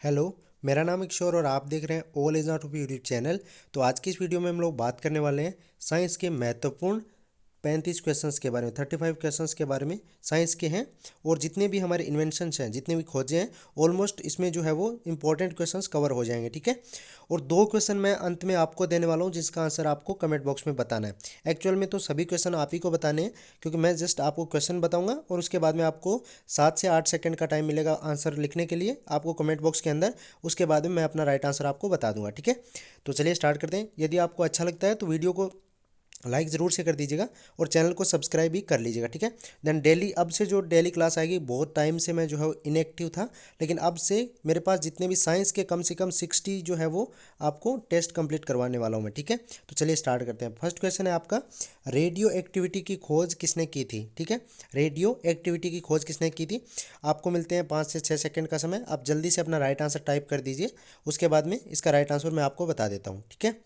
Hello. मेरा नाम है किशोर और आप देख रहे हैं all is not YouTube channel. तो आज की इस वीडियो में हम लोग बात करने वाले हैं साइंस के महत्वपूर्ण 35 क्वेश्चंस के बारे में। 35 क्वेश्चंस के बारे में साइंस के हैं और जितने भी हमारे इन्वेंशंस हैं, जितने भी खोजें हैं, ऑलमोस्ट इसमें जो है वो इंपॉर्टेंट क्वेश्चंस कवर हो जाएंगे। ठीक है। और दो क्वेश्चन मैं अंत में आपको देने वाला हूँ जिसका आंसर आपको कमेंट बॉक्स में बताना है। एक्चुअल में तो सभी क्वेश्चन आप ही को बताने हैं क्योंकि मैं जस्ट आपको क्वेश्चन बताऊंगा और उसके बाद में आपको 7 से 8 सेकंड का टाइम मिलेगा आंसर लिखने के लिए आपको कमेंट बॉक्स के अंदर। उसके बाद में मैं अपना राइट आंसर आपको बता दूंगा। ठीक है। तो चलिए स्टार्ट करते हैं। यदि आपको अच्छा लगता है तो वीडियो को लाइक ज़रूर से कर दीजिएगा और चैनल को सब्सक्राइब भी कर लीजिएगा। ठीक है। देन डेली अब से जो डेली क्लास आएगी, बहुत टाइम से मैं जो है इनएक्टिव था, लेकिन अब से मेरे पास जितने भी साइंस के कम से कम 60 जो है वो आपको टेस्ट कंप्लीट करवाने वाला हूँ मैं। ठीक है। तो चलिए स्टार्ट करते हैं। फर्स्ट क्वेश्चन है आपका, रेडियो एक्टिविटी की खोज किसने की थी। ठीक है। रेडियो एक्टिविटी की खोज किसने की थी। आपको मिलते हैं 5 से 6 सेकंड का समय। आप जल्दी से अपना राइट आंसर टाइप कर दीजिए। उसके बाद में इसका राइट आंसर मैं आपको बता देता हूँ। ठीक है।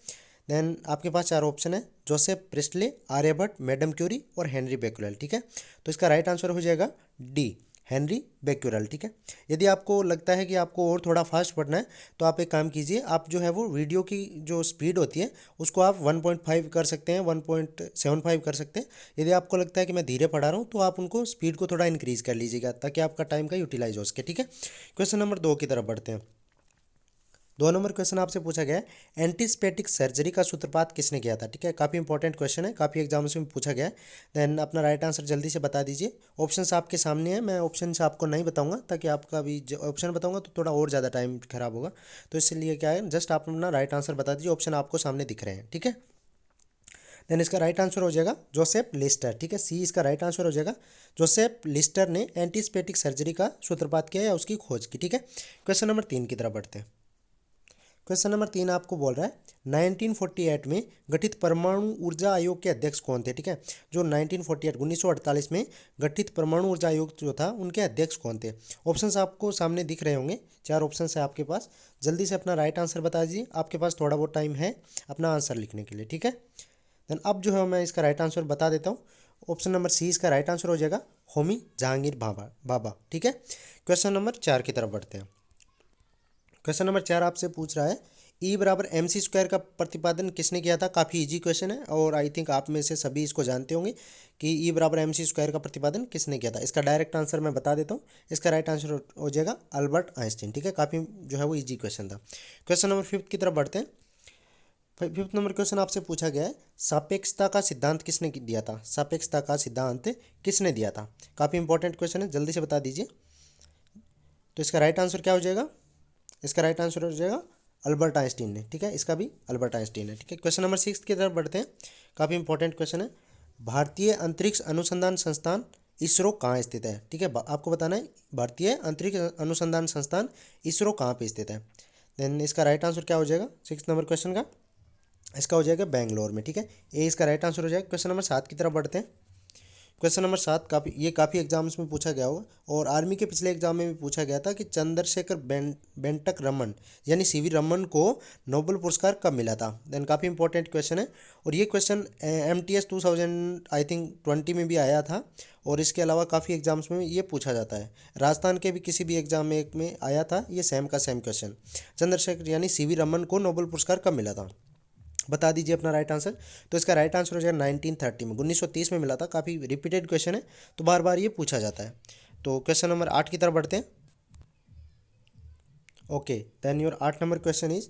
देन आपके पास 4 ऑप्शन है, Joseph Priestley, Aryabhata, Madame Curie और हेनरी बेक्यूरेल। ठीक है। तो इसका राइट आंसर हो जाएगा डी, हेनरी बेक्यूरेल। ठीक है। यदि आपको लगता है कि आपको और थोड़ा फास्ट पढ़ना है तो आप एक काम कीजिए, आप जो है वो वीडियो की जो स्पीड होती है उसको आप 1.5 कर सकते हैं, 1.75 कर सकते हैं। यदि आपको लगता है कि मैं धीरे पढ़ा रहा हूँ तो आप उनको स्पीड को थोड़ा इंक्रीज़ कर लीजिएगा ताकि आपका टाइम का यूटिलाइज हो सके। ठीक है। क्वेश्चन नंबर 2 की तरफ बढ़ते हैं। 2 नंबर क्वेश्चन आपसे पूछा गया है, एंटीस्पेटिक सर्जरी का सूत्रपात किसने किया था। ठीक है। काफ़ी इंपॉर्टेंट क्वेश्चन है, काफ़ी एग्जाम्स में पूछा गया है। देन अपना राइट आंसर जल्दी से बता दीजिए। ऑप्शंस आपके सामने हैं, मैं ऑप्शंस आपको नहीं बताऊंगा ताकि आपका भी ऑप्शन बताऊंगा तो थोड़ा और ज़्यादा टाइम खराब होगा। तो इसलिए क्या है, जस्ट आप अपना राइट आंसर बता दीजिए। ऑप्शन आपको सामने दिख रहे हैं। ठीक है। देन इसका राइट आंसर हो जाएगा जोसेफ लिस्टर। ठीक है। सी इसका राइट आंसर हो जाएगा। जोसेफ लिस्टर ने एंटीस्पेटिक सर्जरी का सूत्रपात किया या उसकी खोज की। ठीक है। क्वेश्चन नंबर 3 की तरफ बढ़ते हैं। क्वेश्चन नंबर 3 आपको बोल रहा है, 1948 में गठित परमाणु ऊर्जा आयोग के अध्यक्ष कौन थे। ठीक है। जो 1948 में गठित परमाणु ऊर्जा आयोग जो था उनके अध्यक्ष कौन थे। ऑप्शंस आपको सामने दिख रहे होंगे, 4 ऑप्शंस है आपके पास। जल्दी से अपना राइट आंसर बता दीजिए, आपके पास थोड़ा बहुत टाइम है अपना आंसर लिखने के लिए। ठीक है। देन अब जो है मैं इसका राइट आंसर बता देता हूँ। ऑप्शन नंबर सी इसका राइट आंसर हो जाएगा, होमी जहांगीर बाबा। ठीक है। क्वेश्चन नंबर 4 की तरफ बढ़ते हैं। क्वेश्चन नंबर 4 आपसे पूछ रहा है, ई बराबर एम सी स्क्वायर का प्रतिपादन किसने किया था। काफ़ी इजी क्वेश्चन है और आई थिंक आप में से सभी इसको जानते होंगे कि ई बराबर एम सी स्क्वायर का प्रतिपादन किसने किया था। इसका डायरेक्ट आंसर मैं बता देता हूँ। इसका राइट आंसर हो जाएगा अल्बर्ट आइंस्टीन। ठीक है। काफ़ी जो है वो इजी क्वेश्चन था। क्वेश्चन नंबर 5 की तरफ बढ़ते हैं। 5 नंबर क्वेश्चन आपसे पूछा गया है, सापेक्षता का सिद्धांत किसने दिया था। सापेक्षता का सिद्धांत किसने दिया था। काफ़ी इंपॉर्टेंट क्वेश्चन है, जल्दी से बता दीजिए। तो इसका राइट आंसर क्या हो जाएगा। इसका राइट आंसर हो जाएगा अल्बर्ट आइंस्टीन ने। ठीक है। इसका भी अल्बर्ट आइंस्टीन है। ठीक है। क्वेश्चन नंबर 6 की तरफ बढ़ते हैं। काफ़ी इंपॉर्टेंट क्वेश्चन है, भारतीय अंतरिक्ष अनुसंधान संस्थान इसरो कहाँ स्थित है। ठीक है। आपको बताना है भारतीय अंतरिक्ष अनुसंधान संस्थान इसरो कहाँ पे स्थित है। देन इसका राइट आंसर क्या हो जाएगा 6 नंबर क्वेश्चन का। इसका हो जाएगा बेंगलोर में। ठीक है। ए इसका राइट आंसर हो जाएगा। क्वेश्चन नंबर 7 की तरफ बढ़ते हैं। क्वेश्चन नंबर 7 काफ़ी एग्जाम्स में पूछा गया होगा और आर्मी के पिछले एग्जाम में भी पूछा गया था कि चंद्रशेखर बेंटक रमन यानी सीवी रमन को नोबेल पुरस्कार कब मिला था। देन काफ़ी इंपॉर्टेंट क्वेश्चन है और ये क्वेश्चन MTS 2000 आई थिंक 20 में भी आया था और इसके अलावा काफ़ी एग्जाम्स में ये पूछा जाता है। राजस्थान के भी किसी भी एग्जाम में एक में आया था ये सेम का सेम क्वेश्चन। चंद्रशेखर यानी सीवी रमन को नोबेल पुरस्कार कब मिला था, बता दीजिए अपना राइट आंसर। तो इसका राइट आंसर हो जाएगा 1930 में, 1930 में मिला था। काफ़ी रिपीटेड क्वेश्चन है तो बार बार ये पूछा जाता है। तो क्वेश्चन नंबर 8 की तरफ बढ़ते हैं। Okay. Then your 8 number question is,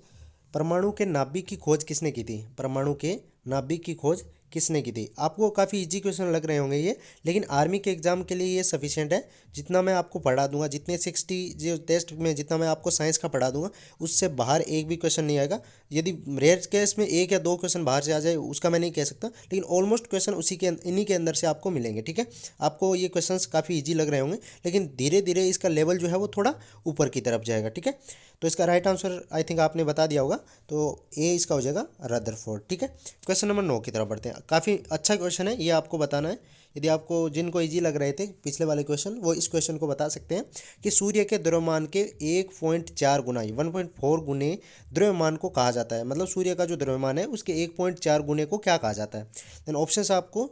परमाणु के नाभिक की खोज किसने की थी। परमाणु के नाभिक की खोज किसने की थी। आपको काफ़ी इजी क्वेश्चन लग रहे होंगे ये, लेकिन आर्मी के एग्जाम के लिए ये सफिशिएंट है। जितना मैं आपको पढ़ा दूंगा, जितने 60 जो टेस्ट में जितना मैं आपको साइंस का पढ़ा दूंगा उससे बाहर एक भी क्वेश्चन नहीं आएगा। यदि रेयर केस में 1 या 2 क्वेश्चन बाहर से आ जाए उसका मैं नहीं कह सकता, लेकिन ऑलमोस्ट क्वेश्चन उसी के इन्हीं के अंदर से आपको मिलेंगे। ठीक है। आपको ये क्वेश्चंस काफ़ी इजी लग रहे होंगे, लेकिन धीरे धीरे इसका लेवल जो है वो थोड़ा ऊपर की तरफ जाएगा। ठीक है। तो इसका राइट आंसर आई थिंक आपने बता दिया होगा, तो ए इसका हो जाएगा रदरफोर्ड। ठीक है। क्वेश्चन नंबर 9 की तरफ बढ़ते हैं। काफ़ी अच्छा क्वेश्चन है, ये आपको बताना है। यदि आपको जिनको इजी लग रहे थे पिछले वाले क्वेश्चन, वो इस क्वेश्चन को बता सकते हैं कि सूर्य के द्रव्यमान के 1.4 गुना 1.4 गुने द्रव्यमान को कहा जाता है। मतलब सूर्य का जो द्रव्यमान है उसके 1.4 गुने को क्या कहा जाता है। देन ऑप्शंस आपको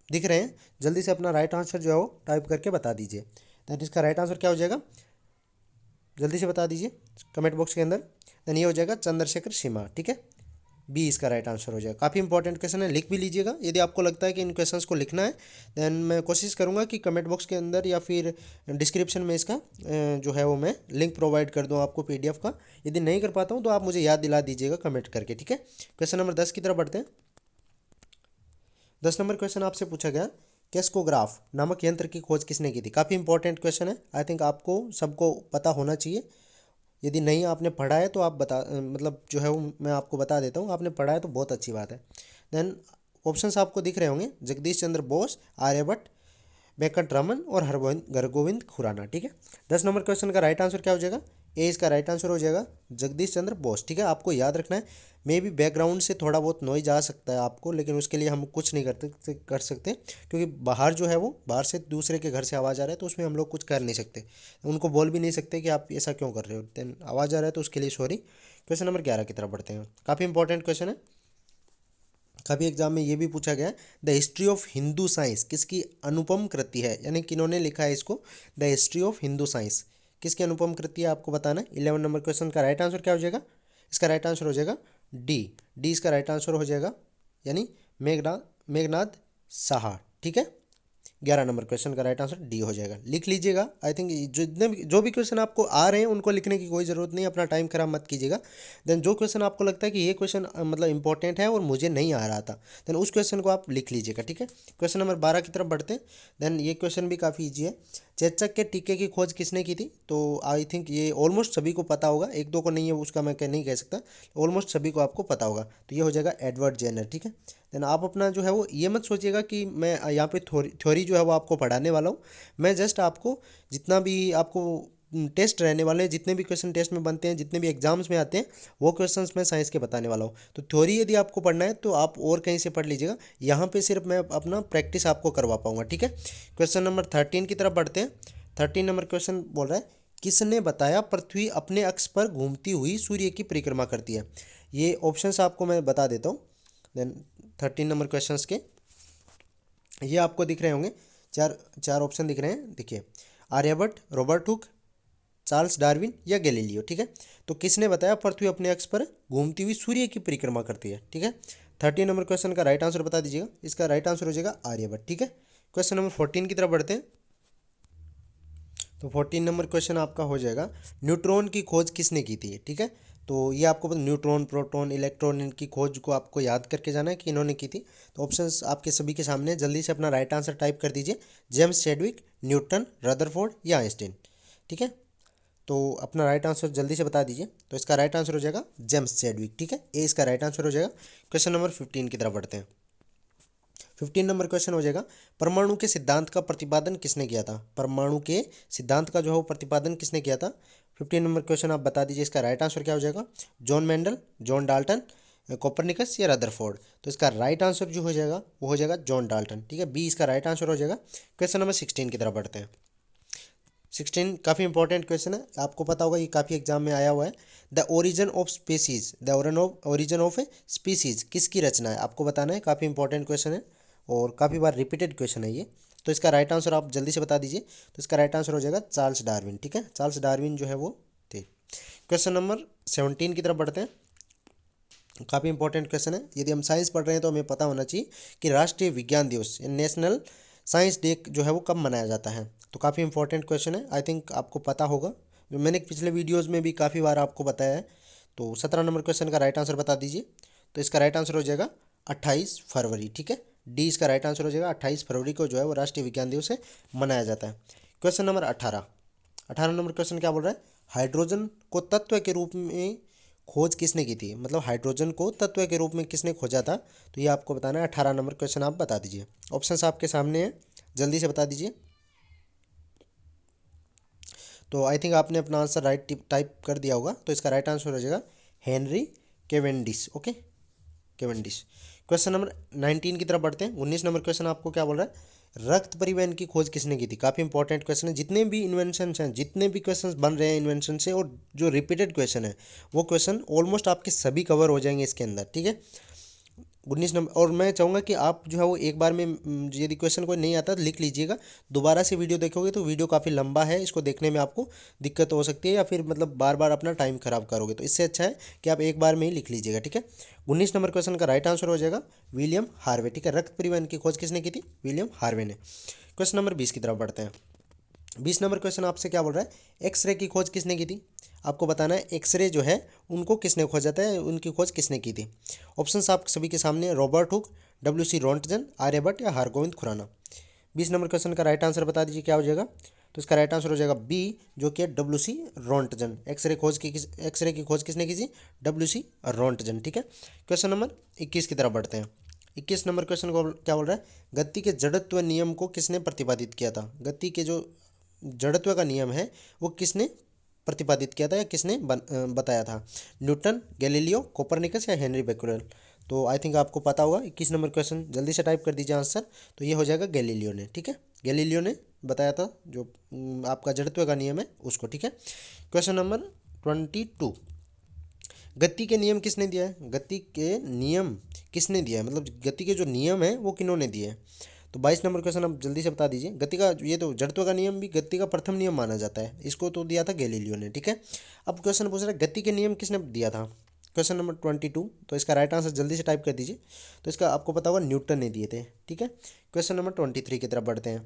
दिख रहे हैं, जल्दी से अपना राइट आंसर जो है वो टाइप करके बता दीजिए। देन इसका राइट आंसर क्या हो जाएगा, जल्दी से बता दीजिए कमेंट बॉक्स के अंदर। देन ये हो जाएगा चंद्रशेखर सीमा, ठीक है, बी इसका राइट आंसर हो जाएगा। काफ़ी इंपॉर्टेंट क्वेश्चन है, लिख भी लीजिएगा यदि आपको लगता है कि इन क्वेश्चंस को लिखना है। देन मैं कोशिश करूंगा कि कमेंट बॉक्स के अंदर या फिर डिस्क्रिप्शन में इसका जो है वो मैं लिंक प्रोवाइड कर दूं आपको पीडीएफ का। यदि नहीं कर पाता हूं तो आप मुझे याद दिला दीजिएगा कमेंट करके, ठीक है। क्वेश्चन नंबर 10 की तरफ बढ़ते हैं। 10 नंबर क्वेश्चन आपसे पूछा गया, कैस्कोग्राफ नामक यंत्र की खोज किसने की थी। काफ़ी इंपॉर्टेंट क्वेश्चन है, आई थिंक आपको सबको पता होना चाहिए। यदि नहीं आपने पढ़ा है तो आप मतलब जो है वो मैं आपको बता देता हूँ, आपने पढ़ा है तो बहुत अच्छी बात है। देन ऑप्शंस आपको दिख रहे होंगे, जगदीश चंद्र बोस, आर्यभट्ट, वेंकट और हरगोविंद खुराना, ठीक है। 10 नंबर क्वेश्चन का राइट आंसर क्या हो जाएगा, ए इसका राइट आंसर हो जाएगा जगदीश चंद्र बोस, ठीक है। आपको याद रखना है, मे भी बैकग्राउंड से थोड़ा बहुत नॉइज आ सकता है आपको, लेकिन उसके लिए हम कुछ नहीं कर सकते क्योंकि बाहर जो है वो बाहर से दूसरे के घर से आवाज़ आ रहा है, तो उसमें हम लोग कुछ कर नहीं सकते, उनको बोल भी नहीं सकते कि आप ऐसा क्यों कर रहे हो। देन आवाज़ आ रहा है तो उसके लिए सॉरी। क्वेश्चन नंबर 11 की तरफ बढ़ते हैं। काफ़ी इंपॉर्टेंट क्वेश्चन है, कभी एग्जाम में ये भी पूछा गया, the history of Hindu science किसकी अनुपम कृति है, यानी किन्होंने लिखा है इसको, the history of Hindu science किसकी अनुपम कृति है आपको बताना है। 11 नंबर क्वेश्चन का राइट आंसर क्या हो जाएगा, इसका राइट आंसर हो जाएगा डी, डी इसका राइट आंसर हो जाएगा, यानी मेघनाद साहा, ठीक है। 11 नंबर क्वेश्चन का राइट आंसर डी हो जाएगा, लिख लीजिएगा। आई थिंक जो भी क्वेश्चन आपको आ रहे हैं उनको लिखने की कोई ज़रूरत नहीं, अपना टाइम खराब मत कीजिएगा। देन जो क्वेश्चन आपको लगता है कि ये क्वेश्चन मतलब इंपॉर्टेंट है और मुझे नहीं आ रहा था, देन उस क्वेश्चन को आप लिख लीजिएगा, ठीक है। क्वेश्चन नंबर 12 की तरफ बढ़ते हैं। देन ये क्वेश्चन भी काफ़ी ईजी है, चेचक के टीके की खोज किसने की थी। तो आई थिंक ये ऑलमोस्ट सभी को पता होगा, एक दो को नहीं है उसका मैं नहीं कह सकता, ऑलमोस्ट सभी को आपको पता होगा। तो ये हो जाएगा एडवर्ड जेनर, ठीक है। देन आप अपना जो है वो ये मत सोचिएगा कि मैं यहाँ पे थ्योरी जो है वो आपको पढ़ाने वाला हूँ, मैं जस्ट आपको जितना भी आपको टेस्ट रहने वाले हैं, जितने भी क्वेश्चन टेस्ट में बनते हैं, जितने भी एग्जाम्स में आते हैं, वो क्वेश्चंस मैं साइंस के बताने वाला हूँ। तो थ्योरी यदि आपको पढ़ना है तो आप और कहीं से पढ़ लीजिएगा, यहाँ पे सिर्फ मैं अपना प्रैक्टिस आपको करवा पाऊँगा, ठीक है। क्वेश्चन नंबर 13 की तरफ बढ़ते हैं। 13 नंबर क्वेश्चन बोल रहा है, किसने बताया पृथ्वी अपने अक्ष पर घूमती हुई सूर्य की परिक्रमा करती है। ये ऑप्शंस आपको मैं बता देता हूँ। देन 13 नंबर क्वेश्चंस के ये आपको दिख रहे होंगे, चार ऑप्शन दिख रहे हैं, देखिए, Aryabhata, Robert Hooke, Charles Darwin या गैलीलियो, ठीक है। तो किसने बताया पृथ्वी अपने अक्ष पर घूमती हुई सूर्य की परिक्रमा करती है, ठीक है। 13 नंबर क्वेश्चन का राइट आंसर बता दीजिएगा, इसका राइट आंसर हो जाएगा आर्यभट्ट, ठीक है। क्वेश्चन नंबर 14 की तरफ बढ़ते हैं। तो 14 नंबर क्वेश्चन आपका हो जाएगा, न्यूट्रॉन की खोज किसने की थी, ठीक है। तो ये आपको पता, न्यूट्रॉन, प्रोटॉन, इलेक्ट्रॉन, इनकी खोज को आपको याद करके जाना है कि इन्होंने की थी। तो ऑप्शंस आपके सभी के सामने, जल्दी से अपना राइट आंसर टाइप कर दीजिए, जेम्स चैडविक, न्यूटन, रदरफोर्ड या आइंस्टीन, ठीक है। तो अपना राइट आंसर जल्दी से बता दीजिए। तो इसका राइट आंसर हो जाएगा जेम्स चैडविक, ठीक है, ए इसका राइट आंसर हो जाएगा। क्वेश्चन नंबर 15 की तरफ बढ़ते हैं। 15 नंबर क्वेश्चन हो जाएगा, परमाणु के सिद्धांत का प्रतिपादन किसने किया था। परमाणु के सिद्धांत का जो है वो प्रतिपादन किसने किया था। 15 नंबर क्वेश्चन आप बता दीजिए, इसका राइट आंसर क्या हो जाएगा, John Mendel, John Dalton, Copernicus या रदरफोर्ड। तो इसका राइट आंसर जो हो जाएगा वो हो जाएगा जॉन डाल्टन, ठीक है, बी इसका राइट आंसर हो जाएगा। क्वेश्चन नंबर 16 की तरफ बढ़ते हैं। 16 काफ़ी इंपॉर्टेंट क्वेश्चन है, आपको पता होगा ये काफ़ी एग्जाम में आया हुआ है। The origin of species, the origin of a species किसकी रचना है, आपको बताना है। काफ़ी इंपॉर्टेंट क्वेश्चन है और काफ़ी बार रिपीटेड क्वेश्चन है ये। तो इसका राइट आंसर आप जल्दी से बता दीजिए। तो इसका राइट आंसर हो जाएगा चार्ल्स डार्विन, ठीक है, चार्ल्स डार्विन जो है वो थे। क्वेश्चन नंबर 17 की तरफ बढ़ते हैं। काफ़ी इंपॉर्टेंट क्वेश्चन है, यदि हम साइंस पढ़ रहे हैं तो हमें पता होना चाहिए कि राष्ट्रीय विज्ञान दिवस नेशनल साइंस डे जो है वो कब मनाया जाता है। तो काफ़ी इंपॉर्टेंट क्वेश्चन है, आई थिंक आपको पता होगा, जो मैंने पिछले वीडियोज़ में भी काफ़ी बार आपको बताया है। तो 17 नंबर क्वेश्चन का राइट आंसर बता दीजिए। तो इसका राइट आंसर हो जाएगा 28 फरवरी, ठीक है, डी इसका राइट आंसर हो जाएगा। 28 फरवरी को जो है वो राष्ट्रीय विज्ञान दिवस से मनाया जाता है। क्वेश्चन नंबर 18 नंबर क्वेश्चन क्या बोल रहा है, हाइड्रोजन को तत्व के रूप में खोज किसने की थी, मतलब हाइड्रोजन को तत्व के रूप में किसने खोजा था। तो ये आपको बताना है। 18 नंबर क्वेश्चन आप बता दीजिए, ऑप्शंस आपके सामने हैं, जल्दी से बता दीजिए। तो आई थिंक आपने अपना आंसर राइट टाइप कर दिया होगा। तो इसका राइट आंसर हो जाएगा Henry Cavendish, okay, Cavendish. Question number 19 की तरफ बढ़ते हैं। 19 नंबर क्वेश्चन आपको क्या बोल रहा है, रक्त परिवहन की खोज किसने की थी। काफ़ी इंपॉर्टेंट क्वेश्चन है, जितने भी इन्वेंशंस हैं, जितने भी क्वेश्चंस बन रहे हैं इन्वेंशन से, और जो रिपीटेड क्वेश्चन है वो क्वेश्चन ऑलमोस्ट आपके सभी कवर हो जाएंगे इसके अंदर, ठीक है। 19 नंबर। और मैं चाहूँगा कि आप जो है वो एक बार में यदि क्वेश्चन कोई नहीं आता तो लिख लीजिएगा, दोबारा से वीडियो देखोगे तो वीडियो काफ़ी लंबा है, इसको देखने में आपको दिक्कत हो सकती है या फिर मतलब बार बार अपना टाइम खराब करोगे, तो इससे अच्छा है कि आप एक बार में ही लिख लीजिएगा, ठीक है। 19 नंबर क्वेश्चन का राइट आंसर हो जाएगा विलियम हार्वे, ठीक है। रक्त परिवहन की खोज किसने की थी? विलियम हार्वे ने। क्वेश्चन नंबर 20 की तरफ बढ़ते हैं। 20 नंबर क्वेश्चन आपसे क्या बोल रहा है? एक्सरे की खोज किसने की थी? आपको बताना है एक्सरे जो है उनको किसने खोजा था, उनकी खोज किसने की थी। ऑप्शंस आप सभी के सामने, Robert Hooke, W C Roentgen, Aryabhata या हरगोविंद खुराना। 20 नंबर क्वेश्चन का राइट आंसर बता दीजिए क्या हो जाएगा। तो इसका राइट आंसर हो जाएगा बी, जो कि डब्ल्यू सी रोंटगन। एक्सरे की खोज किसने की थी? डब्ल्यू सी रोंटगन, ठीक है। क्वेश्चन नंबर 21 की तरफ बढ़ते हैं। 21 नंबर क्वेश्चन को क्या बोल रहा है? गति के जड़त्व नियम को किसने प्रतिपादित किया था? गति के जो जड़त्व का नियम है वो किसने प्रतिपादित किया था या किसने बताया था? न्यूटन, गैलीलियो, कोपरनिकस या हेनरी बेक्यूरेल। तो आई थिंक आपको पता होगा। 21 नंबर क्वेश्चन जल्दी से टाइप कर दीजिए आंसर। तो ये हो जाएगा गैलीलियो ने, ठीक है। गैलीलियो ने बताया था जो आपका जड़त्व का नियम है उसको, ठीक है। Question number 22। गति के नियम किसने दिया है? गति के नियम किसने दिया है, मतलब गति के जो नियम है वो किन्होंने दिए हैं? तो 22 नंबर क्वेश्चन आप जल्दी से बता दीजिए। गति का ये तो जड़त्व का नियम भी गति का प्रथम नियम माना जाता है, इसको तो दिया था गैलीलियो ने, ठीक है। अब क्वेश्चन पूछ रहा है गति के नियम किसने दिया था? Question number 22। तो इसका राइट आंसर जल्दी से टाइप कर दीजिए। तो इसका आपको पता होगा न्यूटन ने दिए थे, ठीक है। क्वेश्चन नंबर 23 की तरफ बढ़ते हैं।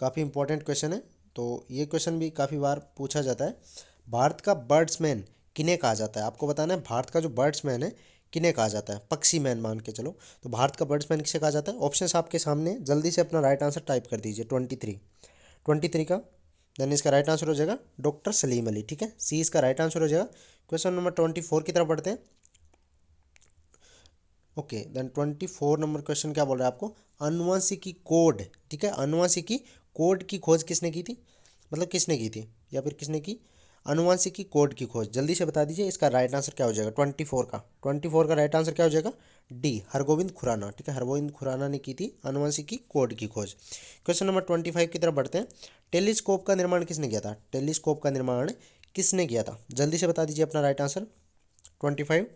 काफ़ी इंपॉर्टेंट क्वेश्चन है, तो ये क्वेश्चन भी काफ़ी बार पूछा जाता है। भारत का बर्ड्समैन किन्हें कहा जाता है? आपको बताना है भारत का जो बर्ड्समैन है किन्हें कहा जाता है? पक्षी मैन मान के चलो। तो भारत का बर्ड्समैन किसे कहा जाता है? ऑप्शंस आपके सामने, जल्दी से अपना राइट आंसर टाइप कर दीजिए। 23 का देन इसका राइट आंसर हो जाएगा डॉक्टर सलीम अली, ठीक है। सी इसका राइट आंसर हो जाएगा। क्वेश्चन नंबर 24 की तरफ बढ़ते हैं। ओके देन 24 नंबर क्वेश्चन क्या बोल रहा है आपको? अनुवांशिकी कोड, ठीक है। अनुवांशिकी कोड की खोज किसने की थी, मतलब किसने की थी या फिर किसने की? अनुवांशिकी कोड की खोज जल्दी से बता दीजिए। इसका राइट आंसर क्या हो जाएगा? 24 का राइट आंसर क्या हो जाएगा? डी, हरगोविंद खुराना, ठीक है। हरगोविंद खुराना ने की थी अनुवांशिकी कोड की खोज। क्वेश्चन नंबर 25 की तरफ बढ़ते हैं। टेलीस्कोप का निर्माण किसने किया था? टेलीस्कोप का निर्माण किसने किया था? जल्दी से बता दीजिए अपना राइट आंसर। 25,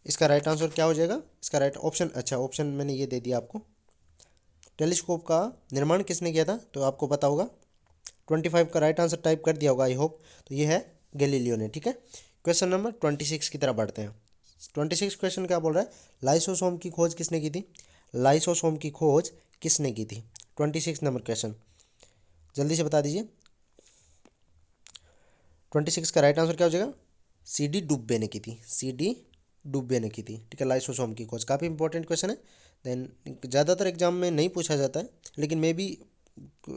इसका राइट आंसर क्या हो जाएगा? इसका राइट ऑप्शन, अच्छा ऑप्शन मैंने ये दे दिया आपको। टेलीस्कोप का निर्माण किसने किया था तो आपको पता होगा। 25 का राइट आंसर टाइप कर दिया होगा आई होप। तो ये है गैलीलियो ने, ठीक है। क्वेश्चन नंबर 26 की तरफ बढ़ते हैं। 26 क्वेश्चन क्या बोल रहा है? लाइसोसोम की खोज किसने की थी? लाइसोसोम की खोज किसने की थी? 26 नंबर क्वेश्चन जल्दी से बता दीजिए। 26 का राइट आंसर क्या हो जाएगा? सी डी डुब्बे ने की थी, सी डी डुब्बे ने की थी, ठीक है। लाइसोसोम की खोज काफ़ी इंपॉर्टेंट क्वेश्चन है। देन ज़्यादातर एग्जाम में नहीं पूछा जाता है, लेकिन मे भी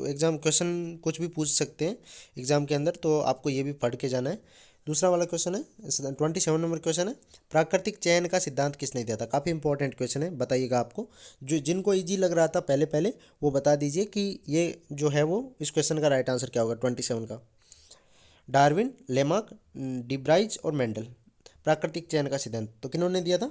एग्जाम क्वेश्चन कुछ भी पूछ सकते हैं एग्जाम के अंदर, तो आपको ये भी पढ़ के जाना है। दूसरा वाला क्वेश्चन है 27 नंबर क्वेश्चन है। प्राकृतिक चयन का सिद्धांत किसने दिया था? काफ़ी इंपॉर्टेंट क्वेश्चन है, बताइएगा आपको। जो जिनको इजी लग रहा था पहले पहले वो बता दीजिए कि ये जो है वो इस क्वेश्चन का राइट आंसर क्या होगा 27 का। डार्विन, लेमार्क, डिब्राइज और मेंडल। प्राकृतिक चयन का सिद्धांत तो किन्होंने दिया था?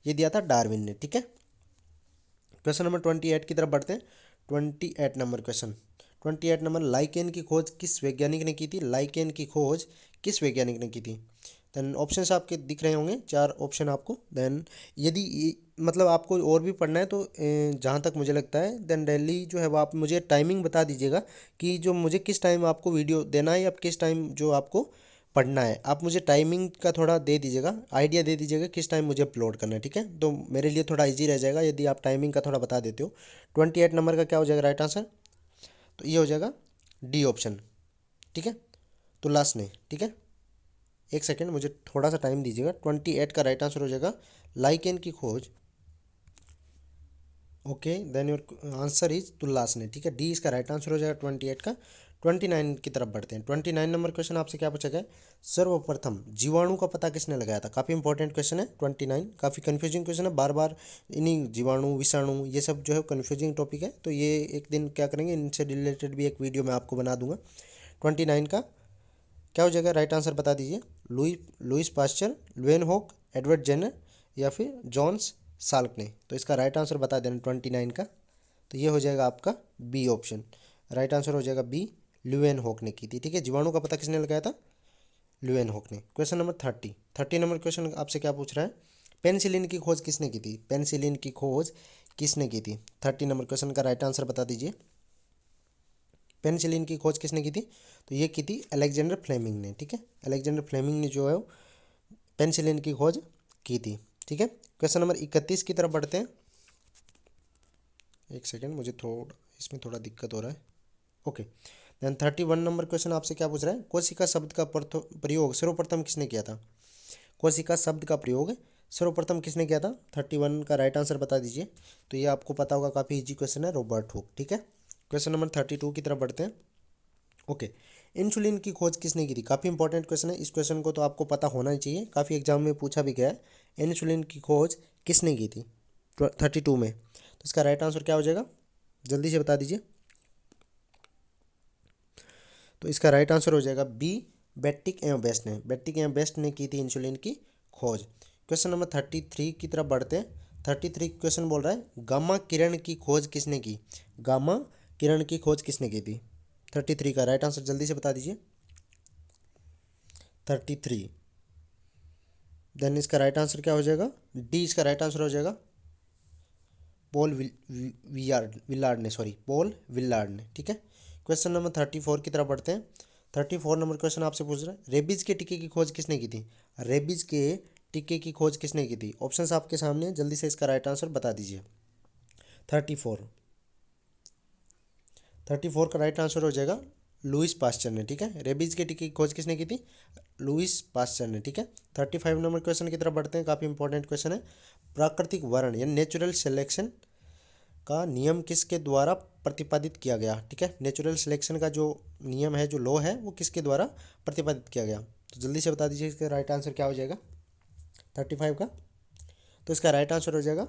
ये दिया था डार्विन ने, ठीक है। क्वेश्चन नंबर 28 की तरफ बढ़ते हैं। 28 नंबर क्वेश्चन, 28 नंबर, लाइकेन की खोज किस वैज्ञानिक ने की थी? लाइकेन की खोज किस वैज्ञानिक ने की थी? देन ऑप्शंस आपके दिख रहे होंगे, 4 ऑप्शन आपको। देन यदि मतलब आपको और भी पढ़ना है तो जहाँ तक मुझे लगता है देन डेली जो है वो आप मुझे टाइमिंग बता दीजिएगा कि जो मुझे किस टाइम आपको वीडियो देना है या किस टाइम जो आपको पढ़ना है। आप मुझे टाइमिंग का थोड़ा दे दीजिएगा, आइडिया दे दीजिएगा किस टाइम मुझे अपलोड करना है, ठीक है। तो मेरे लिए थोड़ा इजी रह जाएगा यदि आप टाइमिंग का थोड़ा बता देते हो। 28 नंबर का क्या हो जाएगा राइट आंसर? तो ये हो जाएगा डी ऑप्शन, ठीक है। तो लास्ट ने, ठीक है। एक सेकेंड मुझे थोड़ा सा टाइम दीजिएगा। 28 का राइट आंसर हो जाएगा लाइकेन की खोज। Okay then your answer is Tulasne, ठीक है। डी इसका राइट आंसर हो जाएगा 28 का। 29 की तरफ बढ़ते हैं। 29 नंबर क्वेश्चन आपसे क्या पूछा गया? सर्वप्रथम जीवाणु का पता किसने लगाया था? काफ़ी इंपॉर्टेंट क्वेश्चन है 29, काफ़ी कंफ्यूजिंग क्वेश्चन है, बार बार इन्हीं जीवाणु विषाणु ये सब जो है कंफ्यूजिंग टॉपिक है, तो ये एक दिन क्या करेंगे इनसे रिलेटेड भी एक वीडियो मैं आपको बना दूंगा। 29 का क्या हो जाएगा राइट आंसर बता दीजिए। Louis Pasteur, Leeuwenhoek, Edward Jenner या फिर जॉन्स साल्क ने। तो इसका राइट आंसर बता देना 29 का। तो ये हो जाएगा आपका बी ऑप्शन, राइट आंसर हो जाएगा बी, लुएन हॉक ने की थी, ठीक है। जीवाणु का पता किसने लगाया था? लुएन हॉक ने। क्वेश्चन नंबर 30 नंबर क्वेश्चन आपसे क्या पूछ रहा है? पेनिसिलिन की खोज किसने की थी? पेनिसिलिन की खोज किसने की थी? 30 नंबर क्वेश्चन का राइट आंसर बता दीजिए। पेनिसिलिन की खोज किसने की थी? तो ये की थी अलेक्जेंडर फ्लेमिंग ने। ठीक है, अलेक्जेंडर फ्लेमिंग ने जो है पेनिसिलिन की खोज की थी। ठीक है, क्वेश्चन नंबर 31 की तरफ बढ़ते हैं। एक सेकेंड, मुझे इसमें थोड़ा दिक्कत हो रहा है। ओके, देन 31 नंबर क्वेश्चन आपसे क्या पूछ रहा है? कोशिका शब्द का प्रयोग सर्वप्रथम किसने किया था? कोशिका शब्द का प्रयोग सर्वप्रथम किसने किया था? 31 का राइट आंसर बता दीजिए। तो ये आपको पता होगा, काफ़ी इजी क्वेश्चन है, रॉबर्ट हुक। ठीक है, क्वेश्चन नंबर 32 की तरफ बढ़ते हैं। ओके, इंसुलिन की खोज किसने की थी? काफ़ी इंपॉर्टेंट क्वेश्चन है, इस क्वेश्चन को तो आपको पता होना ही चाहिए, काफ़ी एग्जाम में पूछा भी गया है। इंसुलिन की खोज किसने की थी 32 में? तो इसका राइट आंसर क्या हो जाएगा? जल्दी से बता दीजिए। तो इसका राइट आंसर हो जाएगा बी, बेट्टिक एवं बेस्ट ने। बेट्टिक एवं बेस्ट ने की थी इंसुलिन की खोज। क्वेश्चन नंबर 33 की तरफ बढ़ते हैं। 33 क्वेश्चन बोल रहा है गामा किरण की खोज किसने की? गामा किरण की खोज किसने की थी? 33 का राइट आंसर जल्दी से बता दीजिए। 33, देन इसका राइट आंसर क्या हो जाएगा? डी इसका राइट आंसर हो जाएगा। विलार्ड ने, सॉरी, पॉल विलार्ड ने। ठीक है, क्वेश्चन नंबर 34 की तरफ बढ़ते हैं। 34 नंबर क्वेश्चन आपसे पूछ रहा है रेबीज के टीके की खोज किसने की थी? रेबीज के टीके की खोज किसने की थी? ऑप्शंस आपके सामने, जल्दी से इसका राइट आंसर बता दीजिए। 34 34 का राइट आंसर हो जाएगा लुइस पास्चर ने। ठीक है, रेबीज के टीके की खोज किसने की थी? लुइस पास्चर ने। ठीक है, 35 नंबर क्वेश्चन की तरफ बढ़ते हैं। काफ़ी इंपॉर्टेंट क्वेश्चन है। प्राकृतिक वर्ण या नेचुरल सिलेक्शन का नियम किसके द्वारा प्रतिपादित किया गया? ठीक है, नेचुरल सिलेक्शन का जो नियम है, जो लॉ है, वो किसके द्वारा प्रतिपादित किया गया? तो जल्दी से बता दीजिए इसका राइट आंसर क्या हो जाएगा 35 का। तो इसका राइट आंसर हो जाएगा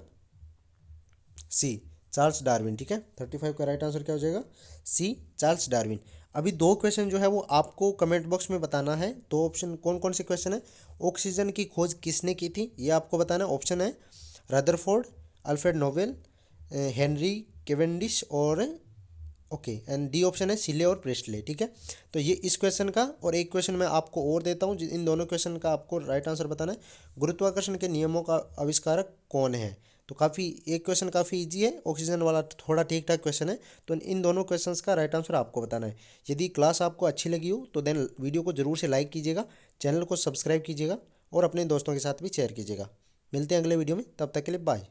सी, चार्ल्स डार्विन। ठीक है, 35 का राइट आंसर क्या हो जाएगा? सी, चार्ल्स डार्विन। अभी दो क्वेश्चन जो है वो आपको कमेंट बॉक्स में बताना है। दो ऑप्शन कौन कौन से क्वेश्चन है? ऑक्सीजन की खोज किसने की थी, ये आपको बताना है। ऑप्शन है Rutherford, Alfred Nobel, Henry Cavendish और ओके, एंड डी ऑप्शन है सिले और प्रेस्टले। ठीक है, तो ये इस क्वेश्चन का, और एक क्वेश्चन मैं आपको और देता हूँ, इन दोनों क्वेश्चन का आपको राइट आंसर बताना है। गुरुत्वाकर्षण के नियमों का आविष्कारक कौन है? तो काफ़ी, एक क्वेश्चन काफ़ी इजी है, ऑक्सीजन वाला थोड़ा ठीक ठाक क्वेश्चन है। तो इन दोनों क्वेश्चंस का राइट आंसर आपको बताना है। यदि क्लास आपको अच्छी लगी हो तो देन वीडियो को जरूर से लाइक कीजिएगा, चैनल को सब्सक्राइब कीजिएगा और अपने दोस्तों के साथ भी शेयर कीजिएगा। मिलते हैं अगले वीडियो में, तब तक के लिए बाय।